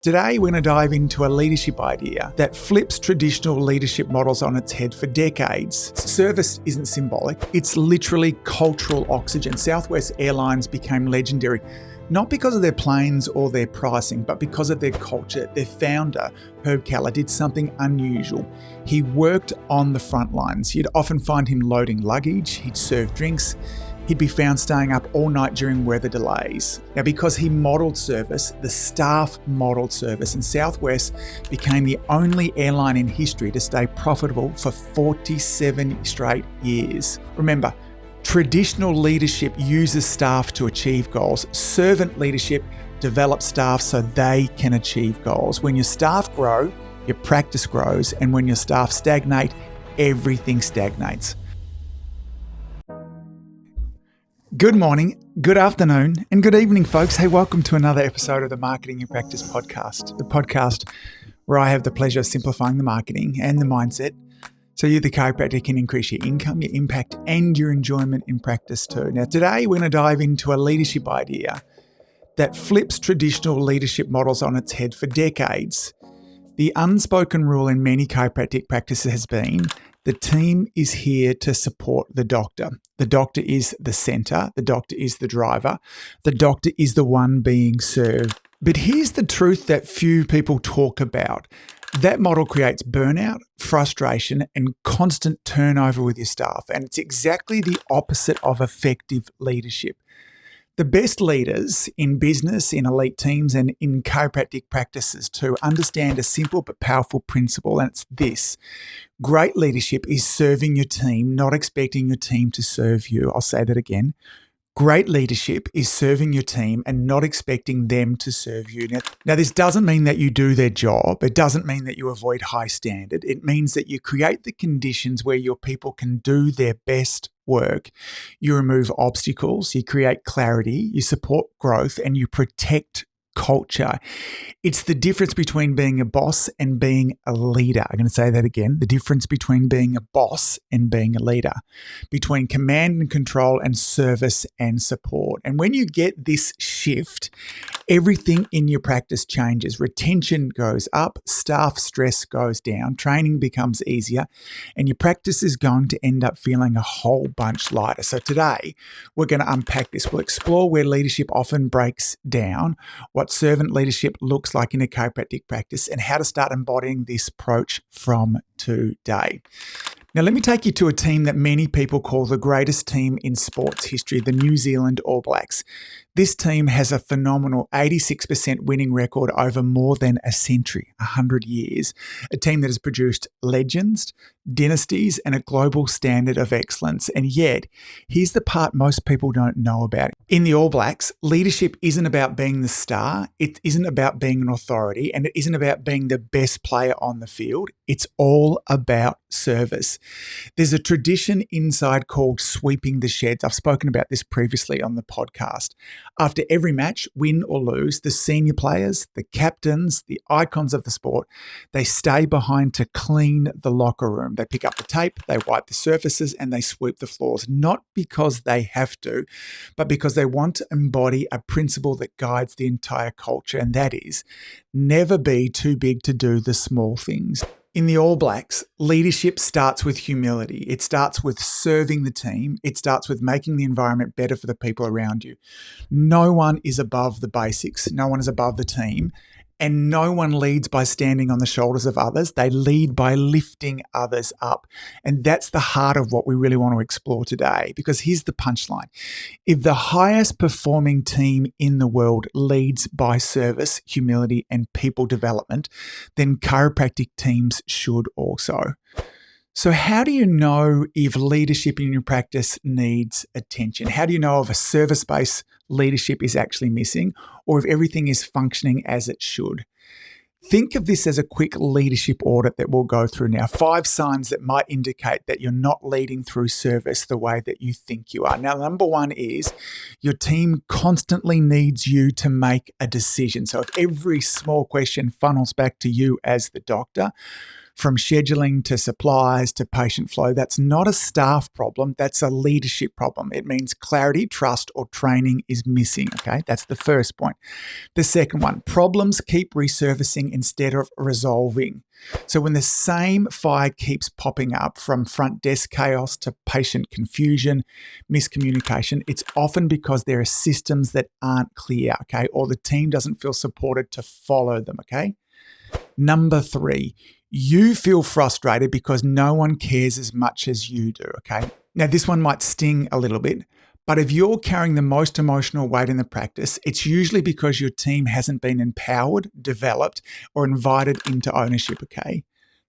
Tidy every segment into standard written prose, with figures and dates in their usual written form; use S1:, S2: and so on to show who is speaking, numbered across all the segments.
S1: Today, we're going to dive into a leadership idea that flips traditional leadership models on its head for decades. Service isn't symbolic, it's literally cultural oxygen. Southwest Airlines became legendary, not because of their planes or their pricing, but because of their culture. Their founder, Herb Keller, did something unusual. He worked on the front lines. You'd often find him loading luggage, he'd serve drinks, he'd be found staying up all night during weather delays. Now, because he modelled service, the staff modelled service, and Southwest became the only airline in history to stay profitable for 47 straight years. Remember, traditional leadership uses staff to achieve goals. Servant leadership develops staff so they can achieve goals. When your staff grow, your practice grows, and when your staff stagnate, everything stagnates. Good morning, good afternoon, and good evening, folks. Hey, welcome to another episode of the Marketing in Practice podcast, the podcast where I have the pleasure of simplifying the marketing and the mindset so you, the chiropractor, can increase your income, your impact, and your enjoyment in practice too. Now, today we're going to dive into a leadership idea that flips traditional leadership models on its head for decades. The unspoken rule in many chiropractic practices has been the team is here to support the doctor. The doctor is the center. The doctor is the driver. The doctor is the one being served. But here's the truth that few people talk about. That model creates burnout, frustration, and constant turnover with your staff. And it's exactly the opposite of effective leadership. The best leaders in business, in elite teams, and in chiropractic practices too understand a simple but powerful principle, and it's this. Great leadership is serving your team, not expecting your team to serve you. I'll say that again. Great leadership is serving your team and not expecting them to serve you. Now, this doesn't mean that you do their job. It doesn't mean that you avoid high standard. It means that you create the conditions where your people can do their best work. You remove obstacles, you create clarity, you support growth, and you protect culture. It's the difference between being a boss and being a leader. I'm going to say that again. The difference between being a boss and being a leader, between command and control and service and support. And when you get this shift, everything in your practice changes. Retention goes up, staff stress goes down, training becomes easier, and your practice is going to end up feeling a whole bunch lighter. So today, we're going to unpack this. We'll explore where leadership often breaks down, what servant leadership looks like in a chiropractic practice, and how to start embodying this approach from today. Now, let me take you to a team that many people call the greatest team in sports history, the New Zealand All Blacks. This team has a phenomenal 86% winning record over more than a century, 100 years. A team that has produced legends, dynasties, and a global standard of excellence. And yet, here's the part most people don't know about. In the All Blacks, leadership isn't about being the star, it isn't about being an authority, and it isn't about being the best player on the field. It's all about service. There's a tradition inside called sweeping the sheds. I've spoken about this previously on the podcast. After every match, win or lose, the senior players, the captains, the icons of the sport, they stay behind to clean the locker room. They pick up the tape, they wipe the surfaces, and they sweep the floors, not because they have to, but because they want to embody a principle that guides the entire culture, and that is never be too big to do the small things. In the All Blacks, leadership starts with humility. It starts with serving the team. It starts with making the environment better for the people around you. No one is above the basics. No one is above the team. And no one leads by standing on the shoulders of others. They lead by lifting others up. And that's the heart of what we really want to explore today. Because here's the punchline. If the highest performing team in the world leads by service, humility, and people development, then chiropractic teams should also. So how do you know if leadership in your practice needs attention? How do you know if a service-based leadership is actually missing or if everything is functioning as it should? Think of this as a quick leadership audit that we'll go through now. 5 signs that might indicate that you're not leading through service the way that you think you are. Now, number 1 is your team constantly needs you to make a decision. So if every small question funnels back to you as the doctor, from scheduling to supplies to patient flow. That's not a staff problem. That's a leadership problem. It means clarity, trust, or training is missing. Okay, that's the first point. The second one, problems keep resurfacing instead of resolving. So when the same fire keeps popping up, from front desk chaos to patient confusion, miscommunication, it's often because there are systems that aren't clear, okay, or the team doesn't feel supported to follow them, okay? Number 3, you feel frustrated because no one cares as much as you do, okay? Now, this one might sting a little bit, but if you're carrying the most emotional weight in the practice, it's usually because your team hasn't been empowered, developed, or invited into ownership, okay?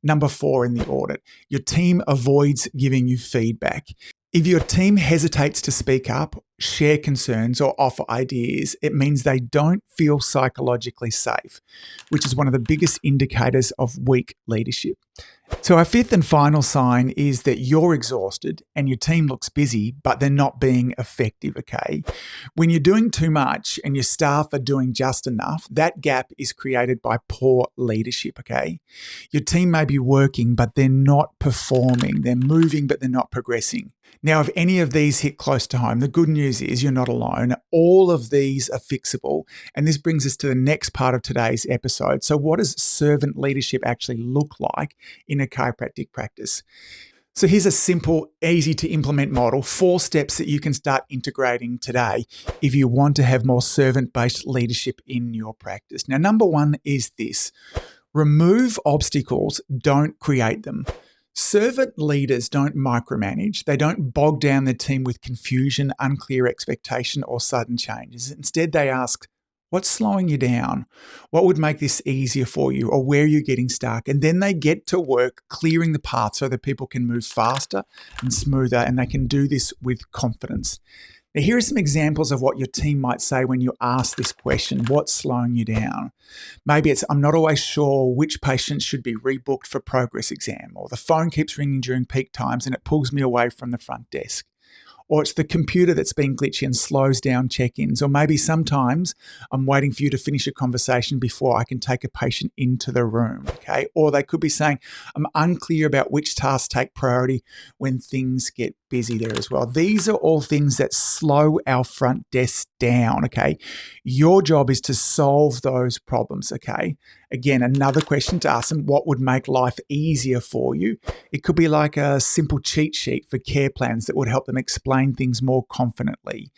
S1: Number 4 in the audit, your team avoids giving you feedback. If your team hesitates to speak up, share concerns, or offer ideas, it means they don't feel psychologically safe, which is one of the biggest indicators of weak leadership. So our 5th and final sign is that you're exhausted and your team looks busy, but they're not being effective, okay? When you're doing too much and your staff are doing just enough, that gap is created by poor leadership, okay? Your team may be working, but they're not performing. They're moving, but they're not progressing. Now, if any of these hit close to home, the good news is you're not alone. All of these are fixable. And this brings us to the next part of today's episode. So what does servant leadership actually look like in a chiropractic practice? So here's a simple, easy to implement model, 4 steps that you can start integrating today if you want to have more servant-based leadership in your practice. Now, number 1 is this: remove obstacles, don't create them. Servant leaders don't micromanage. They don't bog down their team with confusion, unclear expectation, or sudden changes. Instead, they ask, what's slowing you down? What would make this easier for you? Or where are you getting stuck? And then they get to work clearing the path so that people can move faster and smoother, and they can do this with confidence. Now, here are some examples of what your team might say when you ask this question: what's slowing you down? Maybe it's, I'm not always sure which patients should be rebooked for progress exam, or the phone keeps ringing during peak times and it pulls me away from the front desk. Or it's the computer that's been glitchy and slows down check-ins. Or maybe sometimes I'm waiting for you to finish a conversation before I can take a patient into the room, okay? Or they could be saying, I'm unclear about which tasks take priority when things get busy there as well. These are all things that slow our front desk down, okay? Your job is to solve those problems, okay? Again, another question to ask them: what would make life easier for you? It could be like a simple cheat sheet for care plans that would help them explain things more confidently.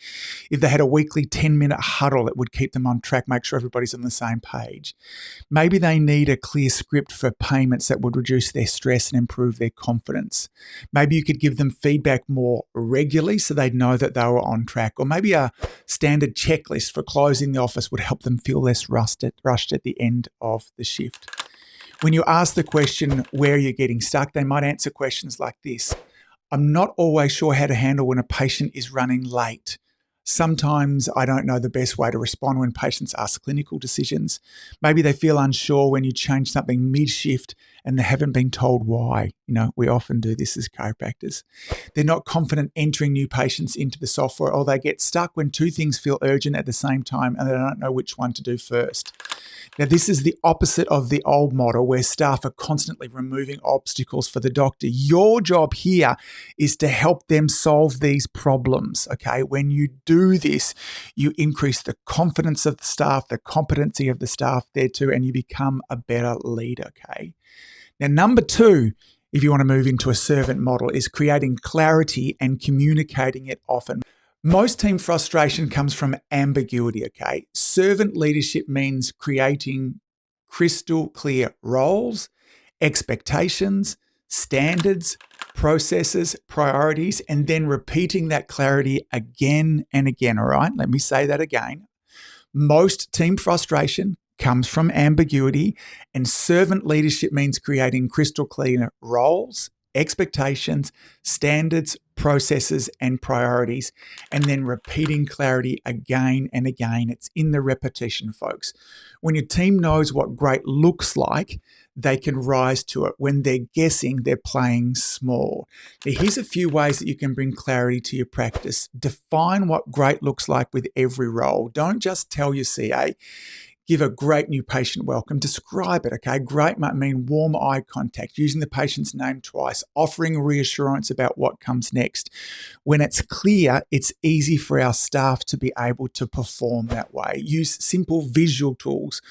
S1: If they had a weekly 10-minute huddle that would keep them on track, make sure everybody's on the same page. Maybe they need a clear script for payments that would reduce their stress and improve their confidence. Maybe you could give them feedback more regularly so they'd know that they were on track. Or maybe a standard checklist for closing the office would help them feel less rushed at the end of the shift. When you ask the question, where are you getting stuck, they might answer questions like this: I'm not always sure how to handle when a patient is running late. Sometimes I don't know the best way to respond when patients ask clinical decisions. Maybe they feel unsure when you change something mid-shift and they haven't been told why. You know, we often do this as chiropractors. They're not confident entering new patients into the software, or they get stuck when 2 things feel urgent at the same time and they don't know which one to do first. Now, this is the opposite of the old model where staff are constantly removing obstacles for the doctor. Your job here is to help them solve these problems, okay? When you do this, you increase the confidence of the staff, the competency of the staff there too, and you become a better leader, okay? Now, number 2, if you want to move into a servant model, is creating clarity and communicating it often. Most team frustration comes from ambiguity, okay? Servant leadership means creating crystal clear roles, expectations, standards, processes, priorities, and then repeating that clarity again and again, all right? Let me say that again. Most team frustration comes from ambiguity, and servant leadership means creating crystal clear roles, expectations, standards, processes, and priorities, and then repeating clarity again and again. It's in the repetition, folks. When your team knows what great looks like, they can rise to it. When they're guessing, they're playing small. Now, here's a few ways that you can bring clarity to your practice. Define what great looks like with every role. Don't just tell your CA. Give a great new patient welcome. Describe it, okay? Great might mean warm eye contact, using the patient's name twice, offering reassurance about what comes next. When it's clear, it's easy for our staff to be able to perform that way. Use simple visual tools,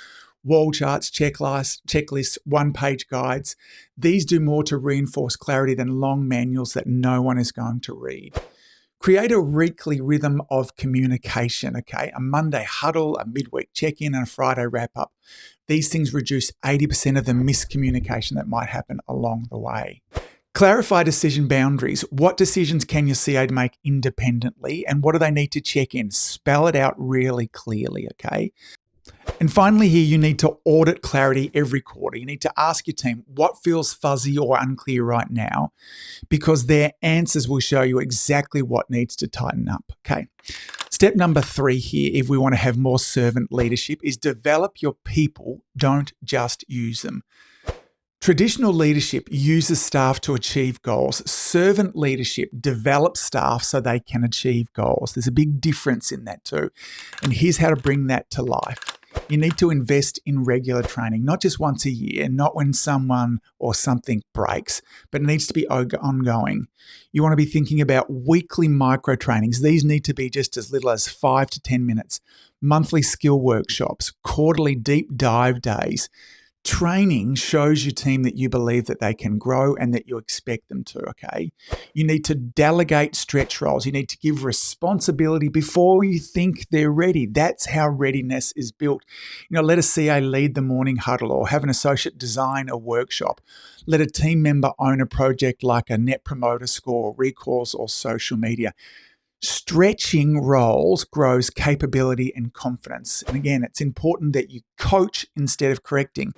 S1: wall charts, checklists, one-page guides. These do more to reinforce clarity than long manuals that no one is going to read. Create a weekly rhythm of communication, okay? A Monday huddle, a midweek check-in, and a Friday wrap-up. These things reduce 80% of the miscommunication that might happen along the way. Clarify decision boundaries. What decisions can your CA make independently, and what do they need to check in? Spell it out really clearly, okay? And finally here, you need to audit clarity every quarter. You need to ask your team what feels fuzzy or unclear right now, because their answers will show you exactly what needs to tighten up, okay? Step number 3 here, if we want to have more servant leadership, is develop your people, don't just use them. Traditional leadership uses staff to achieve goals. Servant leadership develops staff so they can achieve goals. There's a big difference in that too. And here's how to bring that to life. You need to invest in regular training, not just once a year, not when someone or something breaks, but it needs to be ongoing. You want to be thinking about weekly micro trainings. These need to be just as little as 5 to 10 minutes, monthly skill workshops, quarterly deep dive days. Training shows your team that you believe that they can grow and that you expect them to, okay? You need to delegate stretch roles. You need to give responsibility before you think they're ready. That's how readiness is built. Let a CA lead the morning huddle or have an associate design a workshop. Let a team member own a project like a net promoter score, recalls, or social media. Stretching roles grows capability and confidence. And again, it's important that you coach instead of correcting.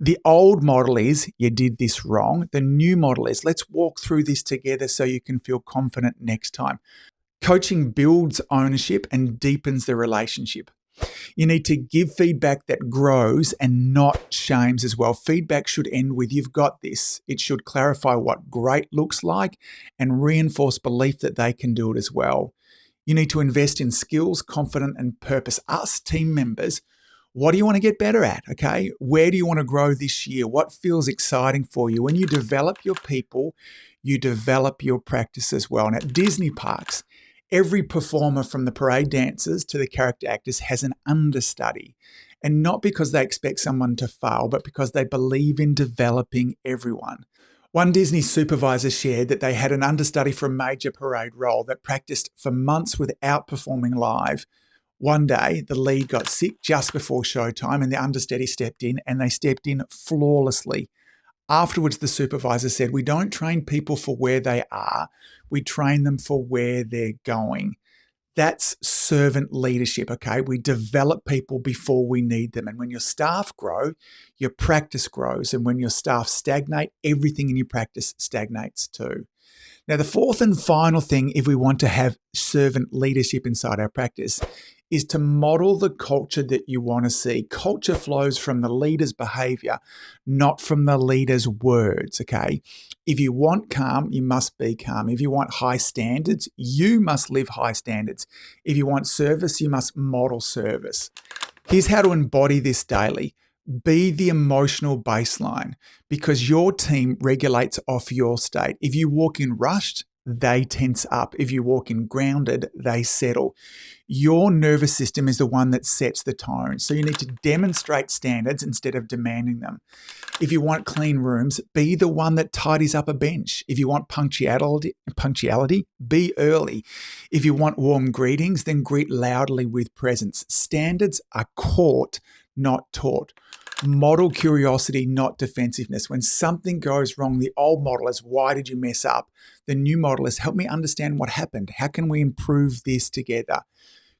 S1: The old model is, you did this wrong. The new model is, let's walk through this together so you can feel confident next time. Coaching builds ownership and deepens the relationship. You need to give feedback that grows and not shames as well. Feedback should end with, you've got this. It should clarify what great looks like and reinforce belief that they can do it as well. You need to invest in skills, confidence, and purpose. Ask team members, what do you want to get better at? Okay. Where do you want to grow this year? What feels exciting for you? When you develop your people, you develop your practice as well. And at Disney parks, every performer from the parade dancers to the character actors has an understudy. And not because they expect someone to fail, but because they believe in developing everyone. One Disney supervisor shared that they had an understudy for a major parade role that practiced for months without performing live. One day, the lead got sick just before showtime and the understudy stepped in, and they stepped in flawlessly. Afterwards, the supervisor said, we don't train people for where they are. We train them for where they're going. That's servant leadership, okay? We develop people before we need them. And when your staff grow, your practice grows. And when your staff stagnate, everything in your practice stagnates too. Now, the fourth and final thing, if we want to have servant leadership inside our practice, is to model the culture that you want to see. Culture flows from the leader's behavior, not from the leader's words, okay? If you want calm, you must be calm. If you want high standards, you must live high standards. If you want service, you must model service. Here's how to embody this daily. Be the emotional baseline, because your team regulates off your state. If you walk in rushed, they tense up. If you walk in grounded, they settle. Your nervous system is the one that sets the tone. So you need to demonstrate standards instead of demanding them. If you want clean rooms, be the one that tidies up a bench. If you want punctuality, be early. If you want warm greetings, then greet loudly with presence. Standards are caught, not taught. Model curiosity, not defensiveness. When something goes wrong, the old model is, why did you mess up? The new model is, help me understand what happened. How can we improve this together?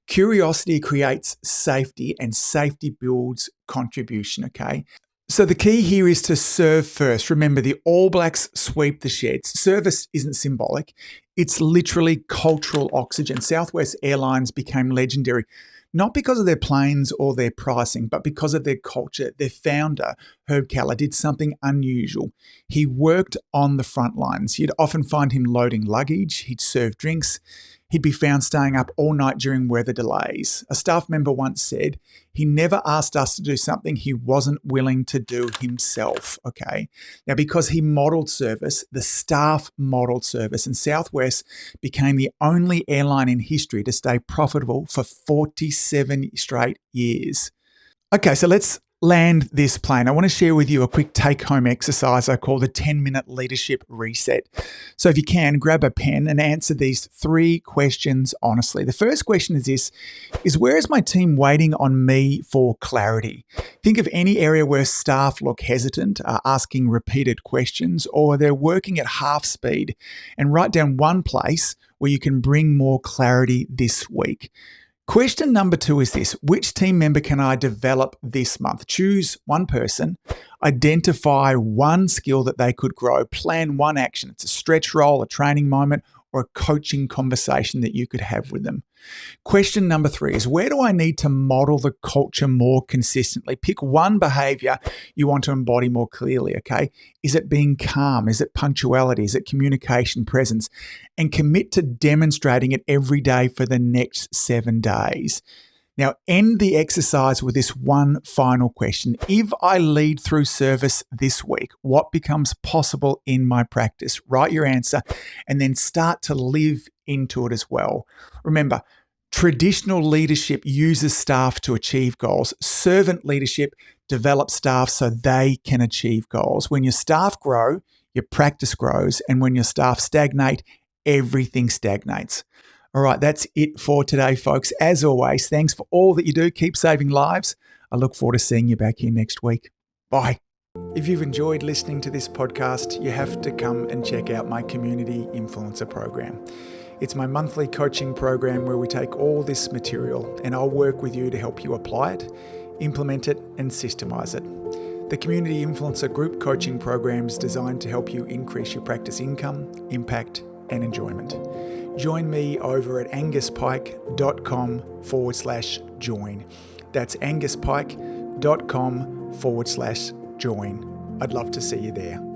S1: Curiosity creates safety, and safety builds contribution, okay? So the key here is to serve first. Remember, the All Blacks sweep the sheds. Service isn't symbolic. It's literally cultural oxygen. Southwest Airlines became legendary, not because of their planes or their pricing, but because of their culture. Their founder, Herb Keller, did something unusual. He worked on the front lines. You'd often find him loading luggage. He'd serve drinks. He'd be found staying up all night during weather delays. A staff member once said he never asked us to do something he wasn't willing to do himself, okay? Now, because he modelled service, the staff modelled service, and Southwest became the only airline in history to stay profitable for 47 straight years. Okay, so let's land this plane. I want to share with you a quick take-home exercise I call the 10-minute leadership reset. So if you can, grab a pen and answer these 3 questions honestly. The first question is this, where is my team waiting on me for clarity? Think of any area where staff look hesitant, are asking repeated questions, or they're working at half speed, and write down one place where you can bring more clarity this week. Question number 2 is this, which team member can I develop this month? Choose one person, identify one skill that they could grow, plan one action. It's a stretch role, a training moment, or a coaching conversation that you could have with them. Question number 3 is, where do I need to model the culture more consistently? Pick one behavior you want to embody more clearly, okay? Is it being calm? Is it punctuality? Is it communication, presence? And commit to demonstrating it every day for the next 7 days. Now, end the exercise with this one final question. If I lead through service this week, what becomes possible in my practice? Write your answer and then start to live into it as well. Remember, traditional leadership uses staff to achieve goals. Servant leadership develops staff so they can achieve goals. When your staff grow, your practice grows. And when your staff stagnate, everything stagnates. All right, that's it for today, folks. As always, thanks for all that you do. Keep saving lives. I look forward to seeing you back here next week. Bye. If you've enjoyed listening to this podcast, you have to come and check out my Community Influencer Program. It's my monthly coaching program where we take all this material and I'll work with you to help you apply it, implement it, and systemize it. The Community Influencer Group Coaching Program is designed to help you increase your practice income, impact, and enjoyment. Join me over at anguspyke.com/join. That's anguspyke.com/join. I'd love to see you there.